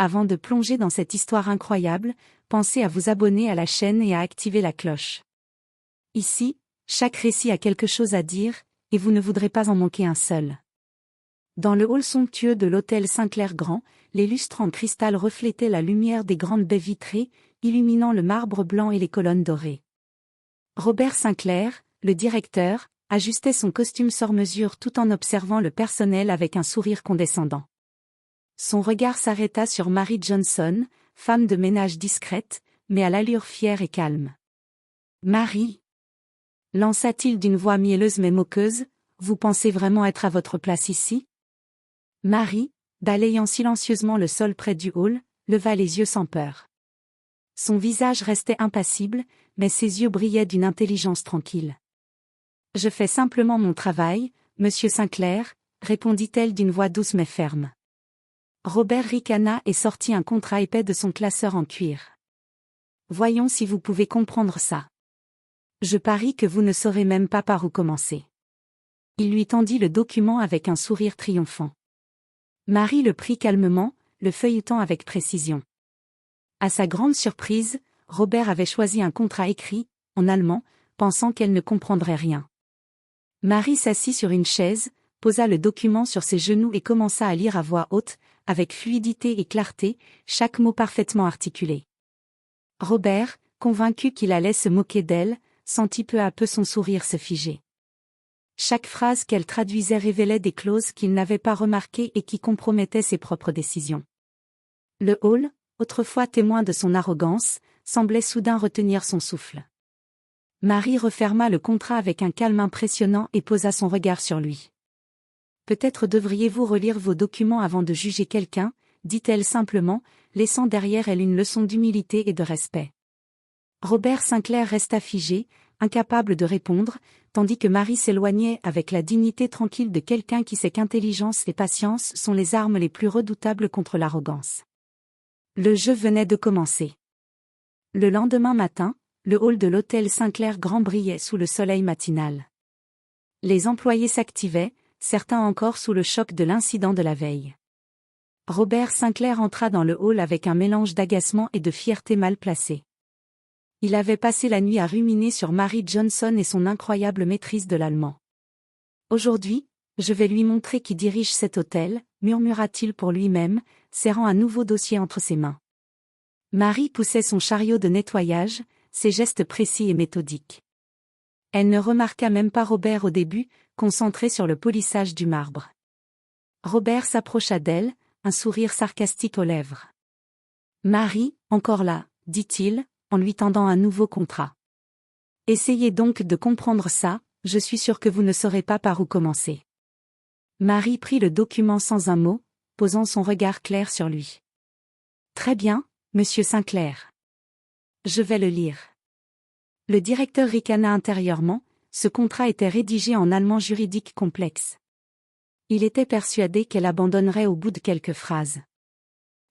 Avant de plonger dans cette histoire incroyable, pensez à vous abonner à la chaîne et à activer la cloche. Ici, chaque récit a quelque chose à dire, et vous ne voudrez pas en manquer un seul. Dans le hall somptueux de l'hôtel Sinclair Grand, les lustres en cristal reflétaient la lumière des grandes baies vitrées, illuminant le marbre blanc et les colonnes dorées. Robert Sinclair, le directeur, ajustait son costume sur mesure tout en observant le personnel avec un sourire condescendant. Son regard s'arrêta sur Mary Johnson, femme de ménage discrète, mais à l'allure fière et calme. « Mary » lança-t-il d'une voix mielleuse mais moqueuse, « vous pensez vraiment être à votre place ici ?» Mary, balayant silencieusement le sol près du hall, leva les yeux sans peur. Son visage restait impassible, mais ses yeux brillaient d'une intelligence tranquille. « Je fais simplement mon travail, monsieur Sinclair, » répondit-elle d'une voix douce mais ferme. Robert ricana et sortit un contrat épais de son classeur en cuir. « Voyons si vous pouvez comprendre ça. Je parie que vous ne saurez même pas par où commencer. » Il lui tendit le document avec un sourire triomphant. Mary le prit calmement, le feuilletant avec précision. À sa grande surprise, Robert avait choisi un contrat écrit, en allemand, pensant qu'elle ne comprendrait rien. Mary s'assit sur une chaise, posa le document sur ses genoux et commença à lire à voix haute, avec fluidité et clarté, chaque mot parfaitement articulé. Robert, convaincu qu'il allait se moquer d'elle, sentit peu à peu son sourire se figer. Chaque phrase qu'elle traduisait révélait des clauses qu'il n'avait pas remarquées et qui compromettaient ses propres décisions. Le hall, autrefois témoin de son arrogance, semblait soudain retenir son souffle. Mary referma le contrat avec un calme impressionnant et posa son regard sur lui. « Peut-être devriez-vous relire vos documents avant de juger quelqu'un, » dit-elle simplement, laissant derrière elle une leçon d'humilité et de respect. Robert Sinclair resta figé, incapable de répondre, tandis que Mary s'éloignait avec la dignité tranquille de quelqu'un qui sait qu'intelligence et patience sont les armes les plus redoutables contre l'arrogance. Le jeu venait de commencer. Le lendemain matin, le hall de l'hôtel Sinclair Grand brillait sous le soleil matinal. Les employés s'activaient, certains encore sous le choc de l'incident de la veille. Robert Sinclair entra dans le hall avec un mélange d'agacement et de fierté mal placée. Il avait passé la nuit à ruminer sur Mary Johnson et son incroyable maîtrise de l'allemand. « Aujourd'hui, je vais lui montrer qui dirige cet hôtel, » murmura-t-il pour lui-même, serrant un nouveau dossier entre ses mains. Mary poussait son chariot de nettoyage, ses gestes précis et méthodiques. Elle ne remarqua même pas Robert au début, concentré sur le polissage du marbre. Robert s'approcha d'elle, un sourire sarcastique aux lèvres. « Mary, encore là, » dit-il, en lui tendant un nouveau contrat. « Essayez donc de comprendre ça, je suis sûr que vous ne saurez pas par où commencer. » Mary prit le document sans un mot, posant son regard clair sur lui. « Très bien, monsieur Sinclair. Je vais le lire. » Le directeur ricana intérieurement, ce contrat était rédigé en allemand juridique complexe. Il était persuadé qu'elle abandonnerait au bout de quelques phrases.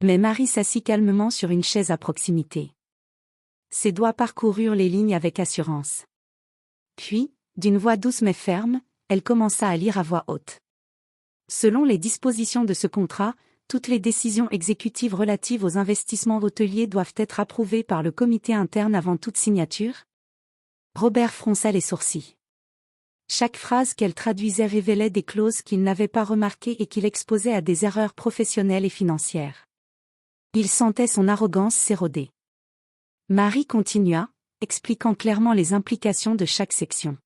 Mais Mary s'assit calmement sur une chaise à proximité. Ses doigts parcoururent les lignes avec assurance. Puis, d'une voix douce mais ferme, elle commença à lire à voix haute. Selon les dispositions de ce contrat, toutes les décisions exécutives relatives aux investissements hôteliers doivent être approuvées par le comité interne avant toute signature. Robert fronça les sourcils. Chaque phrase qu'elle traduisait révélait des clauses qu'il n'avait pas remarquées et qu'il exposait à des erreurs professionnelles et financières. Il sentait son arrogance s'éroder. Mary continua, expliquant clairement les implications de chaque section.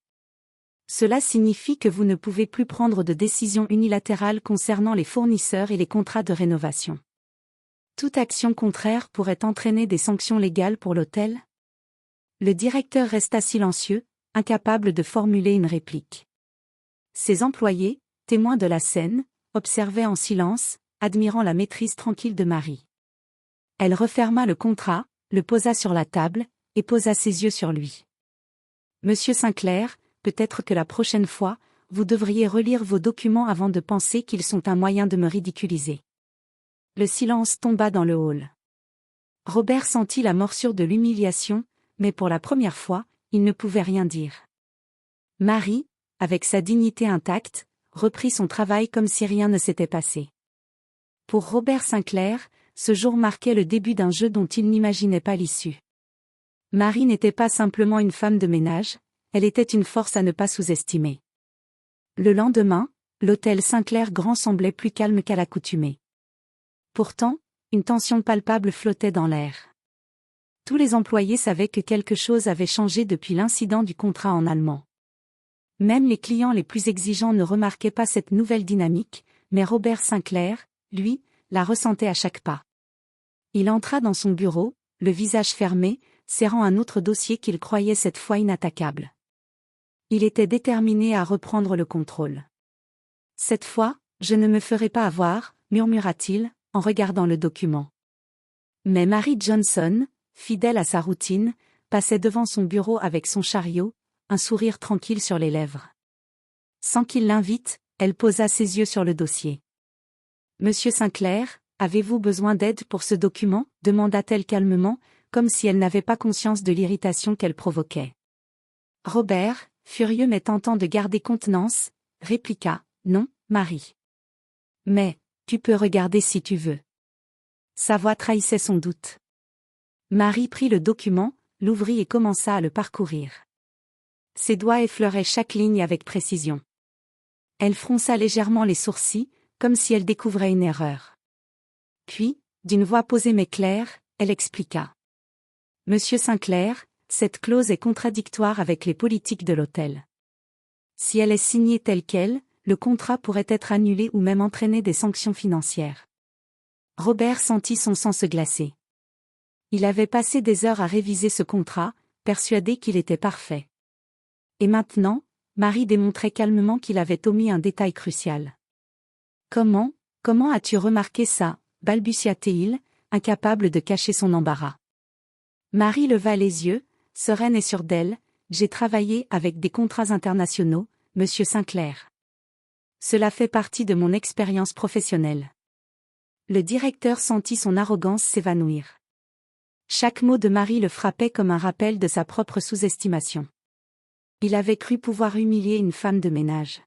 Cela signifie que vous ne pouvez plus prendre de décisions unilatérales concernant les fournisseurs et les contrats de rénovation. Toute action contraire pourrait entraîner des sanctions légales pour l'hôtel. Le directeur resta silencieux, incapable de formuler une réplique. Ses employés, témoins de la scène, observaient en silence, admirant la maîtrise tranquille de Mary. Elle referma le contrat, le posa sur la table, et posa ses yeux sur lui. « Monsieur Sinclair, peut-être que la prochaine fois, vous devriez relire vos documents avant de penser qu'ils sont un moyen de me ridiculiser. » Le silence tomba dans le hall. Robert sentit la morsure de l'humiliation, mais pour la première fois, il ne pouvait rien dire. Mary, avec sa dignité intacte, reprit son travail comme si rien ne s'était passé. Pour Robert Sinclair, ce jour marquait le début d'un jeu dont il n'imaginait pas l'issue. Marie n'était pas simplement une femme de ménage, elle était une force à ne pas sous-estimer. Le lendemain, l'hôtel Sinclair Grand semblait plus calme qu'à l'accoutumée. Pourtant, une tension palpable flottait dans l'air. Tous les employés savaient que quelque chose avait changé depuis l'incident du contrat en allemand. Même les clients les plus exigeants ne remarquaient pas cette nouvelle dynamique, mais Robert Sinclair, lui, la ressentait à chaque pas. Il entra dans son bureau, le visage fermé, serrant un autre dossier qu'il croyait cette fois inattaquable. Il était déterminé à reprendre le contrôle. « Cette fois, je ne me ferai pas avoir », murmura-t-il, en regardant le document. Mais Mary Johnson, fidèle à sa routine, passait devant son bureau avec son chariot, un sourire tranquille sur les lèvres. Sans qu'il l'invite, elle posa ses yeux sur le dossier. « Monsieur Sinclair, avez-vous besoin d'aide pour ce document ?» demanda-t-elle calmement, comme si elle n'avait pas conscience de l'irritation qu'elle provoquait. Robert, furieux mais tentant de garder contenance, répliqua « Non, Marie. Mais, tu peux regarder si tu veux. » Sa voix trahissait son doute. Marie prit le document, l'ouvrit et commença à le parcourir. Ses doigts effleuraient chaque ligne avec précision. Elle fronça légèrement les sourcils, comme si elle découvrait une erreur. Puis, d'une voix posée mais claire, elle expliqua. « Monsieur Sinclair, cette clause est contradictoire avec les politiques de l'hôtel. Si elle est signée telle quelle, le contrat pourrait être annulé ou même entraîner des sanctions financières. » Robert sentit son sang se glacer. Il avait passé des heures à réviser ce contrat, persuadé qu'il était parfait. Et maintenant, Marie démontrait calmement qu'il avait omis un détail crucial. « Comment as-tu remarqué ça ?» balbutia-t-il, incapable de cacher son embarras. Marie leva les yeux, sereine et sûre d'elle. « J'ai travaillé avec des contrats internationaux, monsieur Sinclair. Cela fait partie de mon expérience professionnelle. » Le directeur sentit son arrogance s'évanouir. Chaque mot de Marie le frappait comme un rappel de sa propre sous-estimation. Il avait cru pouvoir humilier une femme de ménage.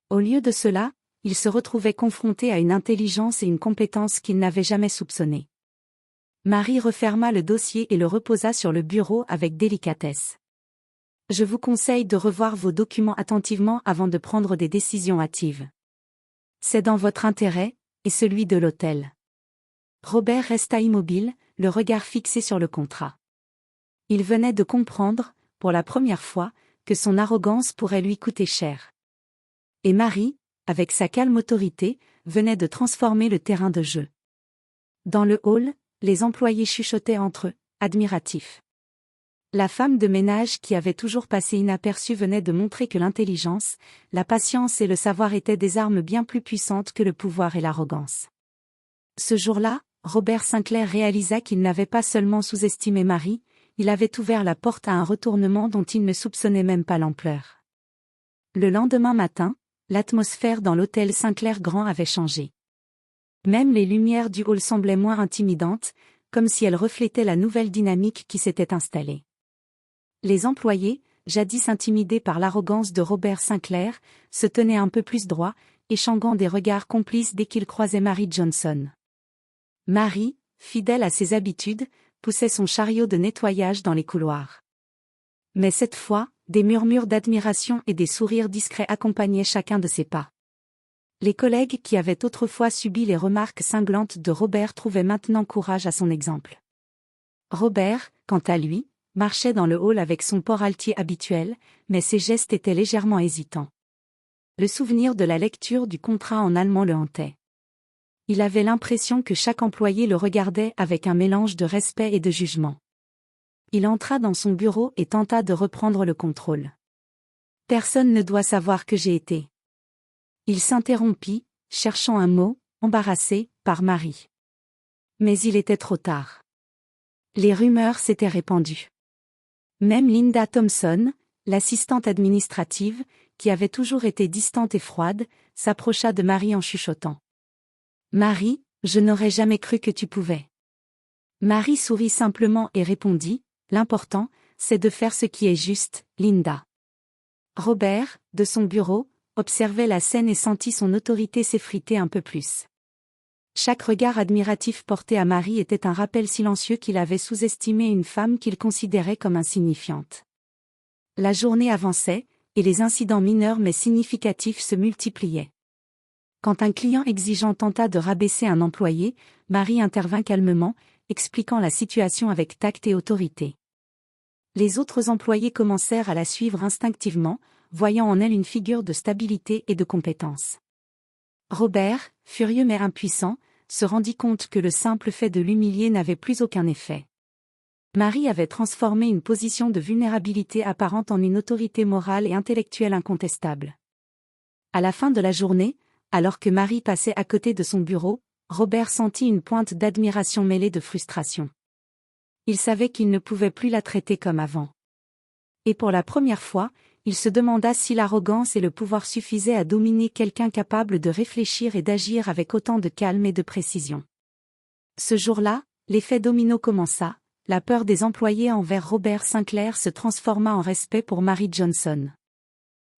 Au lieu de cela, il se retrouvait confronté à une intelligence et une compétence qu'il n'avait jamais soupçonnées. Marie referma le dossier et le reposa sur le bureau avec délicatesse. « Je vous conseille de revoir vos documents attentivement avant de prendre des décisions hâtives. C'est dans votre intérêt, et celui de l'hôtel. » Robert resta immobile, le regard fixé sur le contrat. Il venait de comprendre, pour la première fois, que son arrogance pourrait lui coûter cher. Et Marie, avec sa calme autorité, venait de transformer le terrain de jeu. Dans le hall, les employés chuchotaient entre eux, admiratifs. La femme de ménage qui avait toujours passé inaperçue venait de montrer que l'intelligence, la patience et le savoir étaient des armes bien plus puissantes que le pouvoir et l'arrogance. Ce jour-là, Robert Sinclair réalisa qu'il n'avait pas seulement sous-estimé Marie, il avait ouvert la porte à un retournement dont il ne soupçonnait même pas l'ampleur. Le lendemain matin, l'atmosphère dans l'hôtel Sinclair Grand avait changé. Même les lumières du hall semblaient moins intimidantes, comme si elles reflétaient la nouvelle dynamique qui s'était installée. Les employés, jadis intimidés par l'arrogance de Robert Sinclair, se tenaient un peu plus droits, échangeant des regards complices dès qu'ils croisaient Mary Johnson. Marie, fidèle à ses habitudes, poussait son chariot de nettoyage dans les couloirs. Mais cette fois, des murmures d'admiration et des sourires discrets accompagnaient chacun de ses pas. Les collègues qui avaient autrefois subi les remarques cinglantes de Robert trouvaient maintenant courage à son exemple. Robert, quant à lui, marchait dans le hall avec son port altier habituel, mais ses gestes étaient légèrement hésitants. Le souvenir de la lecture du contrat en allemand le hantait. Il avait l'impression que chaque employé le regardait avec un mélange de respect et de jugement. Il entra dans son bureau et tenta de reprendre le contrôle. « Personne ne doit savoir que j'ai été. » Il s'interrompit, cherchant un mot, embarrassé, par Marie. Mais il était trop tard. Les rumeurs s'étaient répandues. Même Linda Thompson, l'assistante administrative, qui avait toujours été distante et froide, s'approcha de Marie en chuchotant. « Marie, je n'aurais jamais cru que tu pouvais. » Marie sourit simplement et répondit, « L'important, c'est de faire ce qui est juste, Linda. » Robert, de son bureau, observait la scène et sentit son autorité s'effriter un peu plus. Chaque regard admiratif porté à Marie était un rappel silencieux qu'il avait sous-estimé une femme qu'il considérait comme insignifiante. La journée avançait, et les incidents mineurs mais significatifs se multipliaient. Quand un client exigeant tenta de rabaisser un employé, Marie intervint calmement, expliquant la situation avec tact et autorité. Les autres employés commencèrent à la suivre instinctivement, voyant en elle une figure de stabilité et de compétence. Robert, furieux mais impuissant, se rendit compte que le simple fait de l'humilier n'avait plus aucun effet. Marie avait transformé une position de vulnérabilité apparente en une autorité morale et intellectuelle incontestable. À la fin de la journée, alors que Marie passait à côté de son bureau, Robert sentit une pointe d'admiration mêlée de frustration. Il savait qu'il ne pouvait plus la traiter comme avant. Et pour la première fois, il se demanda si l'arrogance et le pouvoir suffisaient à dominer quelqu'un capable de réfléchir et d'agir avec autant de calme et de précision. Ce jour-là, l'effet domino commença, la peur des employés envers Robert Sinclair se transforma en respect pour Mary Johnson.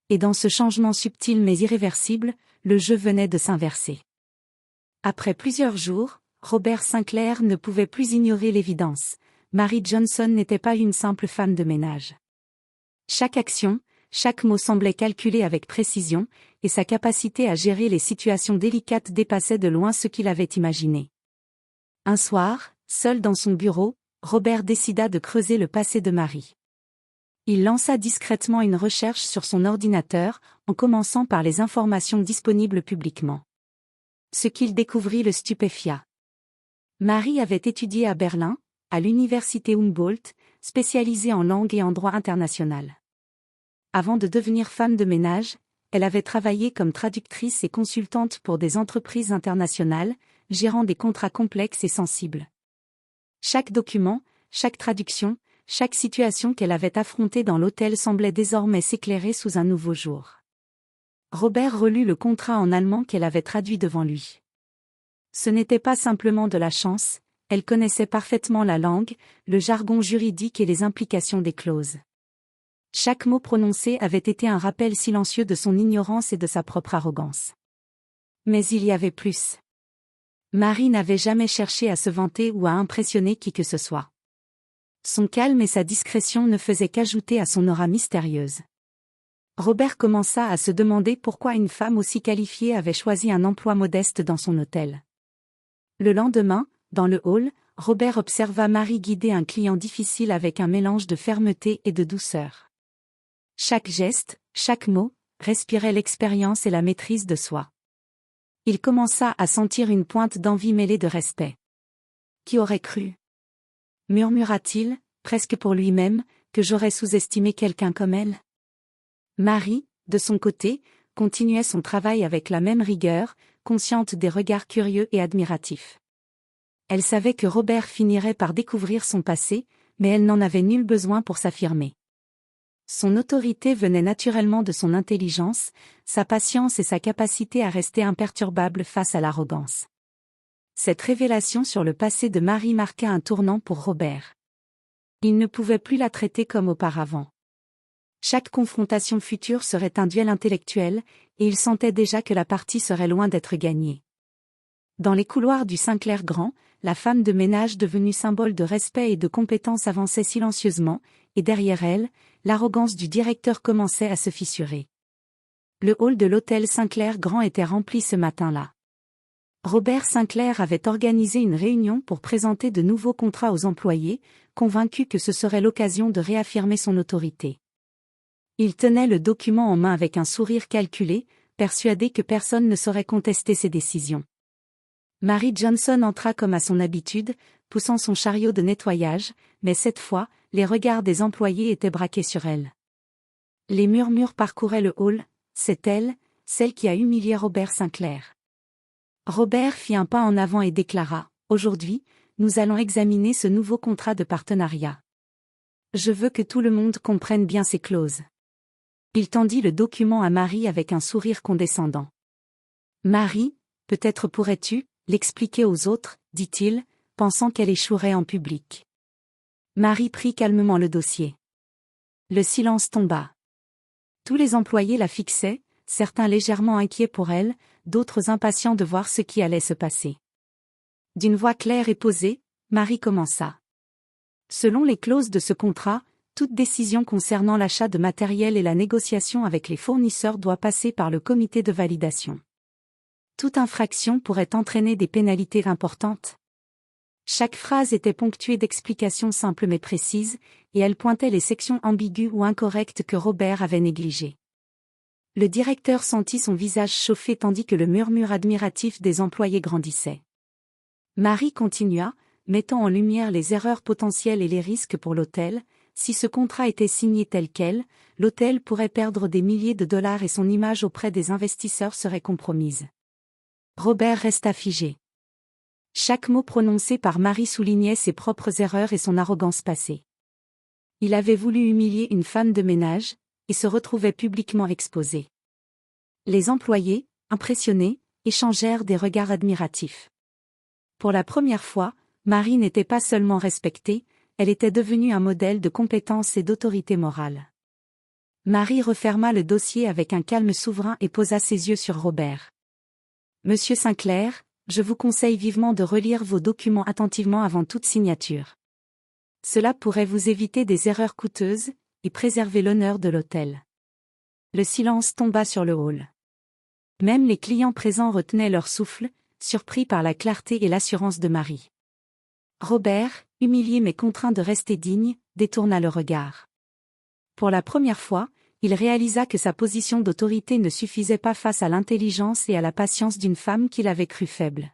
Et dans ce changement subtil mais irréversible, le jeu venait de s'inverser. Après plusieurs jours, Robert Sinclair ne pouvait plus ignorer l'évidence. Mary Johnson n'était pas une simple femme de ménage. Chaque action, chaque mot semblait calculé avec précision, et sa capacité à gérer les situations délicates dépassait de loin ce qu'il avait imaginé. Un soir, seul dans son bureau, Robert décida de creuser le passé de Mary. Il lança discrètement une recherche sur son ordinateur, en commençant par les informations disponibles publiquement. Ce qu'il découvrit le stupéfia. Mary avait étudié à Berlin, à l'université Humboldt, spécialisée en langue et en droit international. Avant de devenir femme de ménage, elle avait travaillé comme traductrice et consultante pour des entreprises internationales, gérant des contrats complexes et sensibles. Chaque document, chaque traduction, chaque situation qu'elle avait affrontée dans l'hôtel semblait désormais s'éclairer sous un nouveau jour. Robert relut le contrat en allemand qu'elle avait traduit devant lui. Ce n'était pas simplement de la chance, elle connaissait parfaitement la langue, le jargon juridique et les implications des clauses. Chaque mot prononcé avait été un rappel silencieux de son ignorance et de sa propre arrogance. Mais il y avait plus. Marie n'avait jamais cherché à se vanter ou à impressionner qui que ce soit. Son calme et sa discrétion ne faisaient qu'ajouter à son aura mystérieuse. Robert commença à se demander pourquoi une femme aussi qualifiée avait choisi un emploi modeste dans son hôtel. Le lendemain, dans le hall, Robert observa Marie guider un client difficile avec un mélange de fermeté et de douceur. Chaque geste, chaque mot, respirait l'expérience et la maîtrise de soi. Il commença à sentir une pointe d'envie mêlée de respect. Qui aurait cru ? Murmura-t-il, presque pour lui-même, que j'aurais sous-estimé quelqu'un comme elle ? Marie, de son côté, continuait son travail avec la même rigueur, consciente des regards curieux et admiratifs. Elle savait que Robert finirait par découvrir son passé, mais elle n'en avait nul besoin pour s'affirmer. Son autorité venait naturellement de son intelligence, sa patience et sa capacité à rester imperturbable face à l'arrogance. Cette révélation sur le passé de Marie marqua un tournant pour Robert. Il ne pouvait plus la traiter comme auparavant. Chaque confrontation future serait un duel intellectuel, et il sentait déjà que la partie serait loin d'être gagnée. Dans les couloirs du Sinclair Grand, la femme de ménage devenue symbole de respect et de compétence avançait silencieusement, et derrière elle, l'arrogance du directeur commençait à se fissurer. Le hall de l'hôtel Sinclair Grand était rempli ce matin-là. Robert Sinclair avait organisé une réunion pour présenter de nouveaux contrats aux employés, convaincu que ce serait l'occasion de réaffirmer son autorité. Il tenait le document en main avec un sourire calculé, persuadé que personne ne saurait contester ses décisions. Mary Johnson entra comme à son habitude, poussant son chariot de nettoyage, mais cette fois, les regards des employés étaient braqués sur elle. Les murmures parcouraient le hall, c'est elle, celle qui a humilié Robert Sinclair. Robert fit un pas en avant et déclara, « Aujourd'hui, nous allons examiner ce nouveau contrat de partenariat. Je veux que tout le monde comprenne bien ces clauses. » Il tendit le document à Marie avec un sourire condescendant. « Marie, peut-être pourrais-tu l'expliquer aux autres, dit-il, pensant qu'elle échouerait en public. » Marie prit calmement le dossier. Le silence tomba. Tous les employés la fixaient, certains légèrement inquiets pour elle, d'autres impatients de voir ce qui allait se passer. D'une voix claire et posée, Marie commença. Selon les clauses de ce contrat, toute décision concernant l'achat de matériel et la négociation avec les fournisseurs doit passer par le comité de validation. Toute infraction pourrait entraîner des pénalités importantes. Chaque phrase était ponctuée d'explications simples mais précises, et elle pointait les sections ambiguës ou incorrectes que Robert avait négligées. Le directeur sentit son visage chauffer tandis que le murmure admiratif des employés grandissait. Marie continua, mettant en lumière les erreurs potentielles et les risques pour l'hôtel. Si ce contrat était signé tel quel, l'hôtel pourrait perdre des milliers de dollars et son image auprès des investisseurs serait compromise. Robert resta figé. Chaque mot prononcé par Marie soulignait ses propres erreurs et son arrogance passée. Il avait voulu humilier une femme de ménage, et se retrouvait publiquement exposé. Les employés, impressionnés, échangèrent des regards admiratifs. Pour la première fois, Marie n'était pas seulement respectée, elle était devenue un modèle de compétence et d'autorité morale. Marie referma le dossier avec un calme souverain et posa ses yeux sur Robert. « Monsieur Sinclair, je vous conseille vivement de relire vos documents attentivement avant toute signature. Cela pourrait vous éviter des erreurs coûteuses et préserver l'honneur de l'hôtel. » Le silence tomba sur le hall. Même les clients présents retenaient leur souffle, surpris par la clarté et l'assurance de Marie. Robert, humilié mais contraint de rester digne, détourna le regard. Pour la première fois, il réalisa que sa position d'autorité ne suffisait pas face à l'intelligence et à la patience d'une femme qu'il avait crue faible.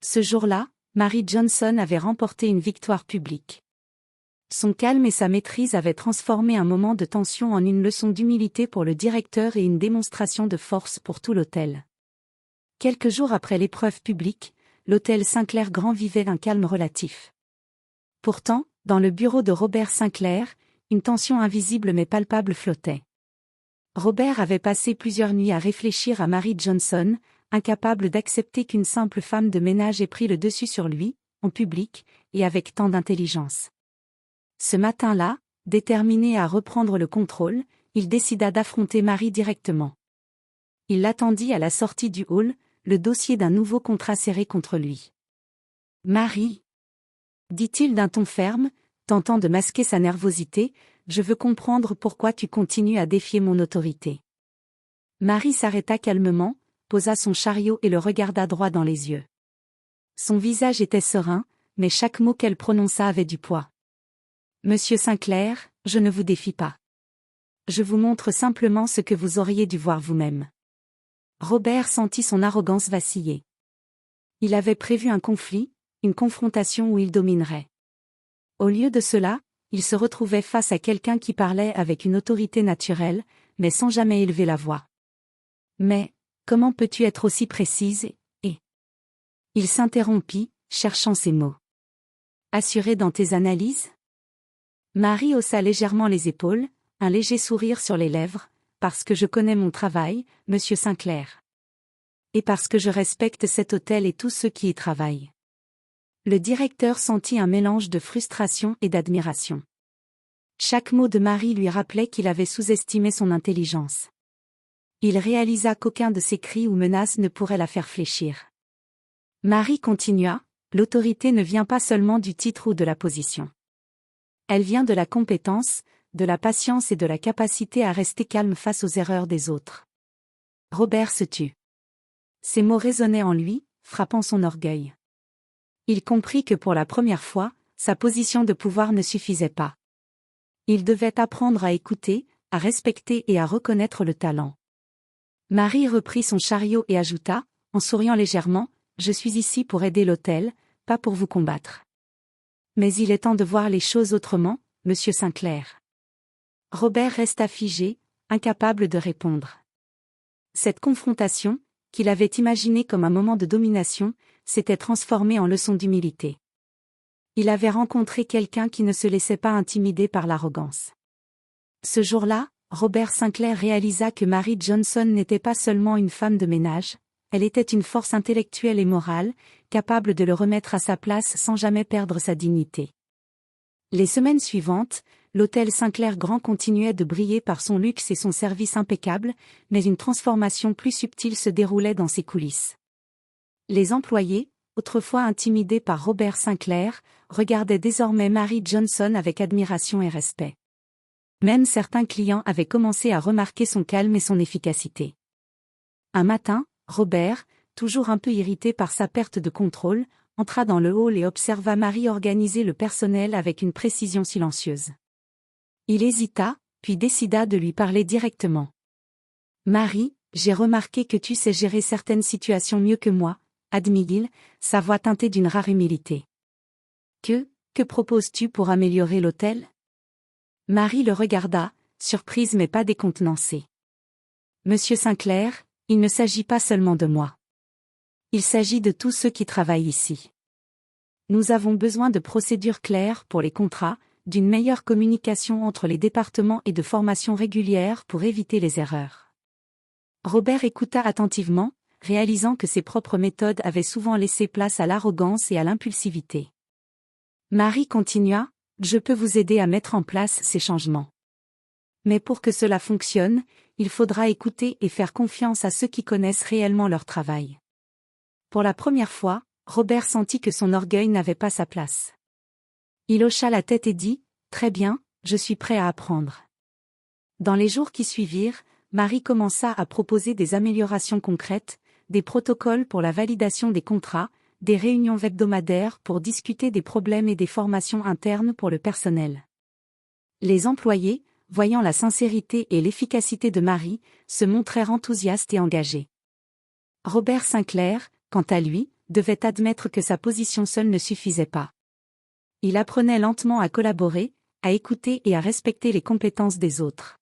Ce jour-là, Mary Johnson avait remporté une victoire publique. Son calme et sa maîtrise avaient transformé un moment de tension en une leçon d'humilité pour le directeur et une démonstration de force pour tout l'hôtel. Quelques jours après l'épreuve publique, l'hôtel Sinclair Grand vivait un calme relatif. Pourtant, dans le bureau de Robert Sinclair, une tension invisible mais palpable flottait. Robert avait passé plusieurs nuits à réfléchir à Mary Johnson, incapable d'accepter qu'une simple femme de ménage ait pris le dessus sur lui, en public, et avec tant d'intelligence. Ce matin-là, déterminé à reprendre le contrôle, il décida d'affronter Marie directement. Il l'attendit à la sortie du hall, le dossier d'un nouveau contrat serré contre lui. « Marie » dit-il d'un ton ferme, tentant de masquer sa nervosité, « je veux comprendre pourquoi tu continues à défier mon autorité. » Marie s'arrêta calmement, posa son chariot et le regarda droit dans les yeux. Son visage était serein, mais chaque mot qu'elle prononça avait du poids. « Monsieur Sinclair, je ne vous défie pas. Je vous montre simplement ce que vous auriez dû voir vous-même. » Robert sentit son arrogance vaciller. Il avait prévu un conflit, une confrontation où il dominerait. Au lieu de cela, il se retrouvait face à quelqu'un qui parlait avec une autorité naturelle, mais sans jamais élever la voix. « Mais, comment peux-tu être aussi précise et... » Il s'interrompit, cherchant ses mots. « Assuré dans tes analyses ?» Marie haussa légèrement les épaules, un léger sourire sur les lèvres, « Parce que je connais mon travail, monsieur Sinclair. Et parce que je respecte cet hôtel et tous ceux qui y travaillent. » Le directeur sentit un mélange de frustration et d'admiration. Chaque mot de Marie lui rappelait qu'il avait sous-estimé son intelligence. Il réalisa qu'aucun de ses cris ou menaces ne pourrait la faire fléchir. Marie continua, « L'autorité ne vient pas seulement du titre ou de la position. Elle vient de la compétence, de la patience et de la capacité à rester calme face aux erreurs des autres. » Robert se tut. Ces mots résonnaient en lui, frappant son orgueil. Il comprit que pour la première fois, sa position de pouvoir ne suffisait pas. Il devait apprendre à écouter, à respecter et à reconnaître le talent. Marie reprit son chariot et ajouta, en souriant légèrement, « Je suis ici pour aider l'hôtel, pas pour vous combattre. Mais il est temps de voir les choses autrement, monsieur Sinclair. » Robert resta figé, incapable de répondre. Cette confrontation, qu'il avait imaginée comme un moment de domination, s'était transformée en leçon d'humilité. Il avait rencontré quelqu'un qui ne se laissait pas intimider par l'arrogance. Ce jour-là, Robert Sinclair réalisa que Mary Johnson n'était pas seulement une femme de ménage, elle était une force intellectuelle et morale, capable de le remettre à sa place sans jamais perdre sa dignité. Les semaines suivantes, l'hôtel Sinclair Grand continuait de briller par son luxe et son service impeccable, mais une transformation plus subtile se déroulait dans ses coulisses. Les employés, autrefois intimidé par Robert Sinclair, regardait désormais Mary Johnson avec admiration et respect. Même certains clients avaient commencé à remarquer son calme et son efficacité. Un matin, Robert, toujours un peu irrité par sa perte de contrôle, entra dans le hall et observa Mary organiser le personnel avec une précision silencieuse. Il hésita, puis décida de lui parler directement. « Mary, j'ai remarqué que tu sais gérer certaines situations mieux que moi, » admit-il, sa voix teintée d'une rare humilité. « Que proposes-tu pour améliorer l'hôtel » Mary le regarda, surprise mais pas décontenancée. « Monsieur Sinclair, il ne s'agit pas seulement de moi. Il s'agit de tous ceux qui travaillent ici. Nous avons besoin de procédures claires pour les contrats, d'une meilleure communication entre les départements et de formations régulières pour éviter les erreurs. » Robert écouta attentivement, réalisant que ses propres méthodes avaient souvent laissé place à l'arrogance et à l'impulsivité. Mary continua, « Je peux vous aider à mettre en place ces changements. Mais pour que cela fonctionne, il faudra écouter et faire confiance à ceux qui connaissent réellement leur travail. » Pour la première fois, Robert sentit que son orgueil n'avait pas sa place. Il hocha la tête et dit, « Très bien, je suis prêt à apprendre. » Dans les jours qui suivirent, Mary commença à proposer des améliorations concrètes, des protocoles pour la validation des contrats, des réunions hebdomadaires pour discuter des problèmes et des formations internes pour le personnel. Les employés, voyant la sincérité et l'efficacité de Mary, se montrèrent enthousiastes et engagés. Robert Sinclair, quant à lui, devait admettre que sa position seule ne suffisait pas. Il apprenait lentement à collaborer, à écouter et à respecter les compétences des autres.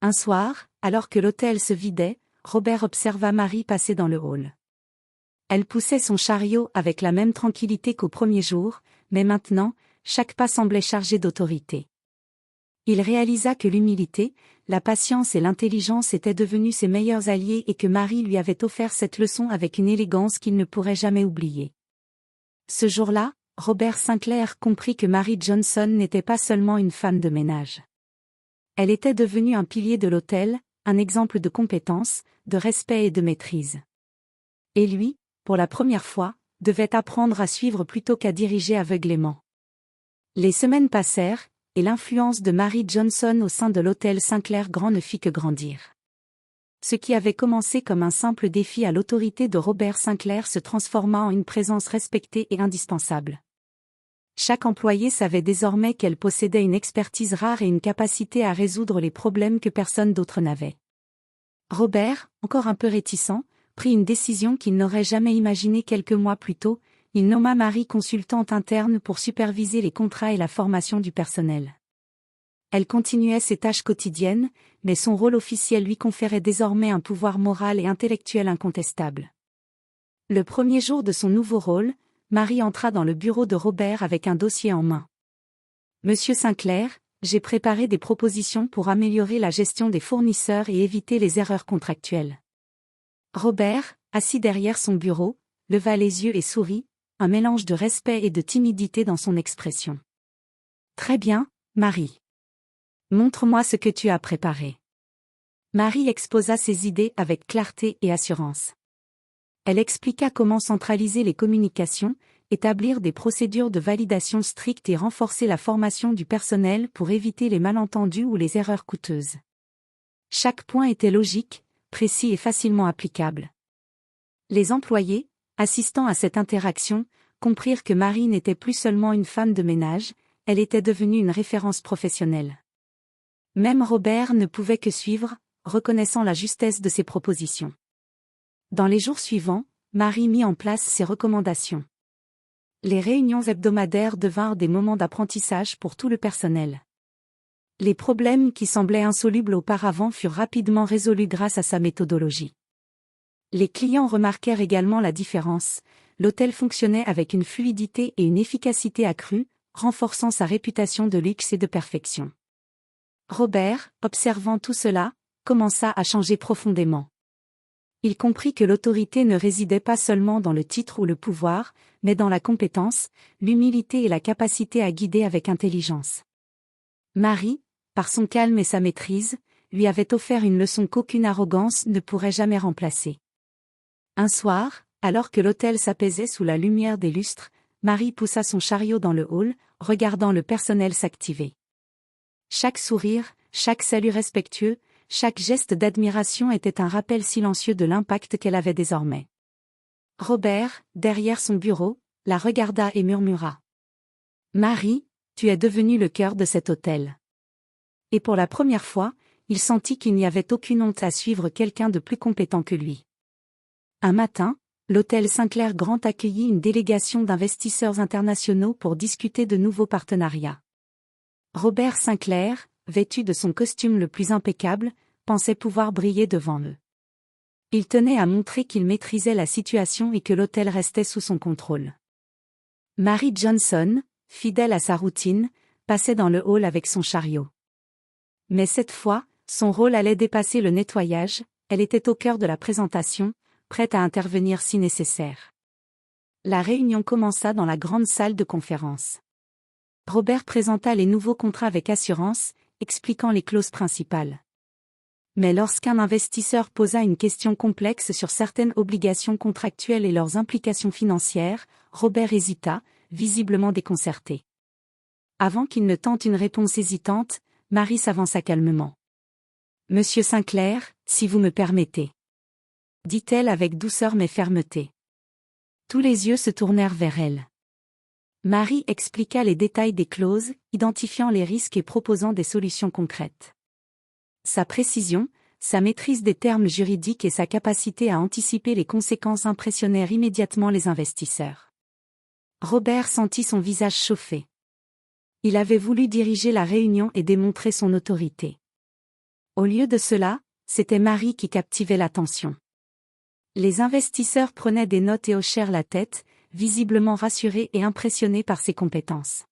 Un soir, alors que l'hôtel se vidait, Robert observa Mary passer dans le hall. Elle poussait son chariot avec la même tranquillité qu'au premier jour, mais maintenant, chaque pas semblait chargé d'autorité. Il réalisa que l'humilité, la patience et l'intelligence étaient devenus ses meilleurs alliés et que Mary lui avait offert cette leçon avec une élégance qu'il ne pourrait jamais oublier. Ce jour-là, Robert Sinclair comprit que Mary Johnson n'était pas seulement une femme de ménage. Elle était devenue un pilier de l'hôtel, un exemple de compétence, de respect et de maîtrise. Et lui, pour la première fois, devait apprendre à suivre plutôt qu'à diriger aveuglément. Les semaines passèrent, et l'influence de Mary Johnson au sein de l'hôtel Sinclair Grand ne fit que grandir. Ce qui avait commencé comme un simple défi à l'autorité de Robert Sinclair se transforma en une présence respectée et indispensable. Chaque employé savait désormais qu'elle possédait une expertise rare et une capacité à résoudre les problèmes que personne d'autre n'avait. Robert, encore un peu réticent, prit une décision qu'il n'aurait jamais imaginée quelques mois plus tôt. Il nomma Mary consultante interne pour superviser les contrats et la formation du personnel. Elle continuait ses tâches quotidiennes, mais son rôle officiel lui conférait désormais un pouvoir moral et intellectuel incontestable. Le premier jour de son nouveau rôle, Mary entra dans le bureau de Robert avec un dossier en main. « Monsieur Sinclair, j'ai préparé des propositions pour améliorer la gestion des fournisseurs et éviter les erreurs contractuelles. » Robert, assis derrière son bureau, leva les yeux et sourit, un mélange de respect et de timidité dans son expression. « Très bien, Mary. Montre-moi ce que tu as préparé. » Mary exposa ses idées avec clarté et assurance. Elle expliqua comment centraliser les communications, établir des procédures de validation strictes et renforcer la formation du personnel pour éviter les malentendus ou les erreurs coûteuses. Chaque point était logique, précis et facilement applicable. Les employés, assistant à cette interaction, comprirent que Mary n'était plus seulement une femme de ménage, elle était devenue une référence professionnelle. Même Robert ne pouvait que suivre, reconnaissant la justesse de ses propositions. Dans les jours suivants, Mary mit en place ses recommandations. Les réunions hebdomadaires devinrent des moments d'apprentissage pour tout le personnel. Les problèmes qui semblaient insolubles auparavant furent rapidement résolus grâce à sa méthodologie. Les clients remarquèrent également la différence, l'hôtel fonctionnait avec une fluidité et une efficacité accrues, renforçant sa réputation de luxe et de perfection. Robert, observant tout cela, commença à changer profondément. Il comprit que l'autorité ne résidait pas seulement dans le titre ou le pouvoir, mais dans la compétence, l'humilité et la capacité à guider avec intelligence. Mary, par son calme et sa maîtrise, lui avait offert une leçon qu'aucune arrogance ne pourrait jamais remplacer. Un soir, Alors que l'hôtel s'apaisait sous la lumière des lustres, Marie poussa son chariot dans le hall, regardant le personnel s'activer. Chaque sourire, chaque salut respectueux, chaque geste d'admiration était un rappel silencieux de l'impact qu'elle avait désormais. Robert, derrière son bureau, la regarda et murmura. « Marie, tu es devenue le cœur de cet hôtel. » Et pour la première fois, il sentit qu'il n'y avait aucune honte à suivre quelqu'un de plus compétent que lui. Un matin, l'hôtel Sinclair Grand accueillit une délégation d'investisseurs internationaux pour discuter de nouveaux partenariats. Robert Sinclair, vêtu de son costume le plus impeccable, pensait pouvoir briller devant eux. Il tenait à montrer qu'il maîtrisait la situation et que l'hôtel restait sous son contrôle. Mary Johnson, fidèle à sa routine, passait dans le hall avec son chariot. Mais cette fois, son rôle allait dépasser le nettoyage, elle était au cœur de la présentation, prête à intervenir si nécessaire. La réunion commença dans la grande salle de conférence. Robert présenta les nouveaux contrats avec assurance, expliquant les clauses principales. Mais lorsqu'un investisseur posa une question complexe sur certaines obligations contractuelles et leurs implications financières, Robert hésita, visiblement déconcerté. Avant qu'il ne tente une réponse hésitante, Marie s'avança calmement. « Monsieur Sinclair, si vous me permettez. » dit-elle avec douceur mais fermeté. Tous les yeux se tournèrent vers elle. Marie expliqua les détails des clauses, identifiant les risques et proposant des solutions concrètes. Sa précision, sa maîtrise des termes juridiques et sa capacité à anticiper les conséquences impressionnèrent immédiatement les investisseurs. Robert sentit son visage chauffer. Il avait voulu diriger la réunion et démontrer son autorité. Au lieu de cela, c'était Marie qui captivait l'attention. Les investisseurs prenaient des notes et hochèrent la tête, visiblement rassurés et impressionnés par ses compétences.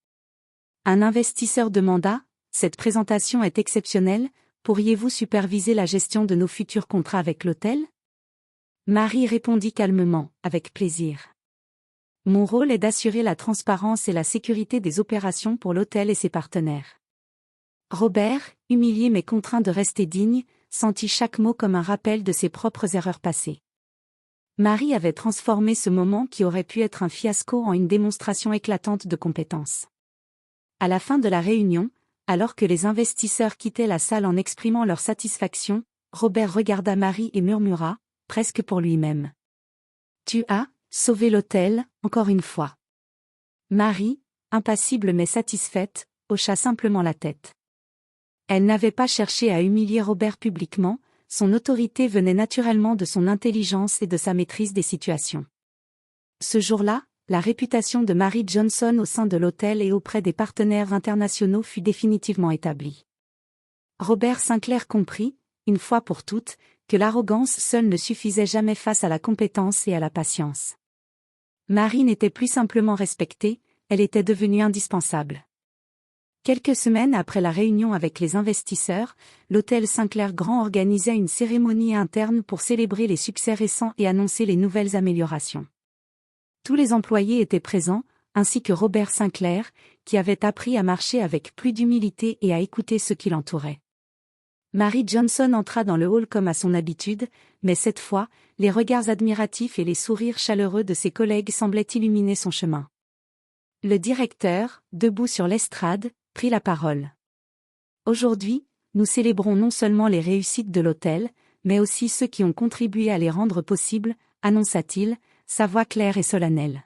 Un investisseur demanda « Cette présentation est exceptionnelle, pourriez-vous superviser la gestion de nos futurs contrats avec l'hôtel ?» Marie répondit calmement, avec plaisir. « Mon rôle est d'assurer la transparence et la sécurité des opérations pour l'hôtel et ses partenaires. » Robert, humilié mais contraint de rester digne, sentit chaque mot comme un rappel de ses propres erreurs passées. Marie avait transformé ce moment qui aurait pu être un fiasco en une démonstration éclatante de compétence. À la fin de la réunion, alors que les investisseurs quittaient la salle en exprimant leur satisfaction, Robert regarda Marie et murmura, presque pour lui-même. « Tu as sauvé l'hôtel, encore une fois. » Marie, impassible mais satisfaite, hocha simplement la tête. Elle n'avait pas cherché à humilier Robert publiquement, son autorité venait naturellement de son intelligence et de sa maîtrise des situations. Ce jour-là, la réputation de Mary Johnson au sein de l'hôtel et auprès des partenaires internationaux fut définitivement établie. Robert Sinclair comprit, une fois pour toutes, que l'arrogance seule ne suffisait jamais face à la compétence et à la patience. Mary n'était plus simplement respectée, elle était devenue indispensable. Quelques semaines après la réunion avec les investisseurs, l'hôtel Sinclair Grand organisait une cérémonie interne pour célébrer les succès récents et annoncer les nouvelles améliorations. Tous les employés étaient présents, ainsi que Robert Sinclair, qui avait appris à marcher avec plus d'humilité et à écouter ceux qui l'entouraient. Mary Johnson entra dans le hall comme à son habitude, mais cette fois, les regards admiratifs et les sourires chaleureux de ses collègues semblaient illuminer son chemin. Le directeur, debout sur l'estrade, prit la parole. « Aujourd'hui, nous célébrons non seulement les réussites de l'hôtel, mais aussi ceux qui ont contribué à les rendre possibles, annonça-t-il, sa voix claire et solennelle.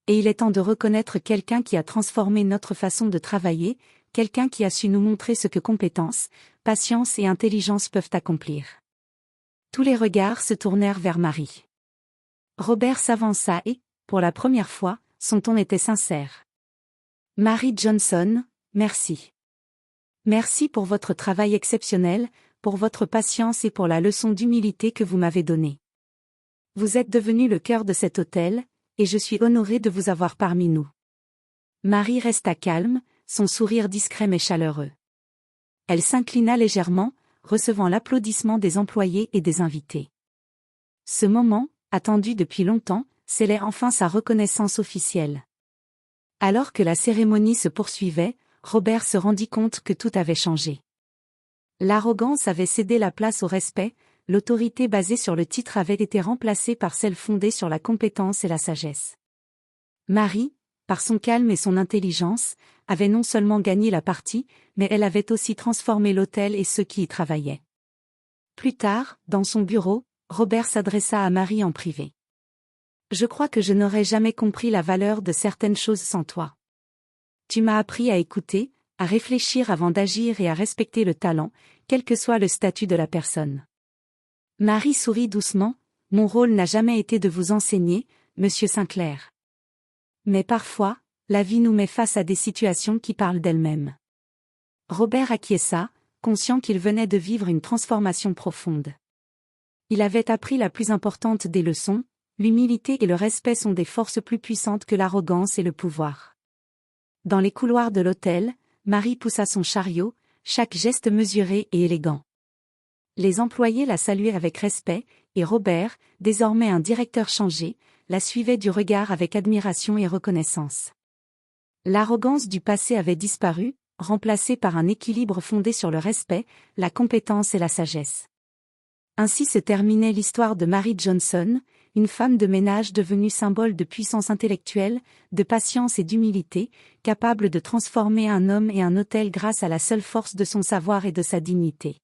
Et il est temps de reconnaître quelqu'un qui a transformé notre façon de travailler, quelqu'un qui a su nous montrer ce que compétence, patience et intelligence peuvent accomplir. » Tous les regards se tournèrent vers Marie. Robert s'avança et, pour la première fois, son ton était sincère. « Mary Johnson, merci. Merci pour votre travail exceptionnel, pour votre patience et pour la leçon d'humilité que vous m'avez donnée. Vous êtes devenu le cœur de cet hôtel, et je suis honoré de vous avoir parmi nous. » Marie resta calme, son sourire discret mais chaleureux. Elle s'inclina légèrement, recevant l'applaudissement des employés et des invités. Ce moment, attendu depuis longtemps, scellait enfin sa reconnaissance officielle. Alors que la cérémonie se poursuivait, Robert se rendit compte que tout avait changé. L'arrogance avait cédé la place au respect, l'autorité basée sur le titre avait été remplacée par celle fondée sur la compétence et la sagesse. Marie, par son calme et son intelligence, avait non seulement gagné la partie, mais elle avait aussi transformé l'hôtel et ceux qui y travaillaient. Plus tard, dans son bureau, Robert s'adressa à Marie en privé. « Je crois que je n'aurais jamais compris la valeur de certaines choses sans toi. Tu m'as appris à écouter, à réfléchir avant d'agir et à respecter le talent, quel que soit le statut de la personne. » Marie sourit doucement. « Mon rôle n'a jamais été de vous enseigner, Monsieur Sinclair. Mais parfois, la vie nous met face à des situations qui parlent d'elles-mêmes. » Robert acquiesça, conscient qu'il venait de vivre une transformation profonde. Il avait appris la plus importante des leçons: l'humilité et le respect sont des forces plus puissantes que l'arrogance et le pouvoir. Dans les couloirs de l'hôtel, Marie poussa son chariot, chaque geste mesuré et élégant. Les employés la saluaient avec respect, et Robert, désormais un directeur changé, la suivait du regard avec admiration et reconnaissance. L'arrogance du passé avait disparu, remplacée par un équilibre fondé sur le respect, la compétence et la sagesse. Ainsi se terminait l'histoire de Mary Johnson, une femme de ménage devenue symbole de puissance intellectuelle, de patience et d'humilité, capable de transformer un homme et un hôtel grâce à la seule force de son savoir et de sa dignité.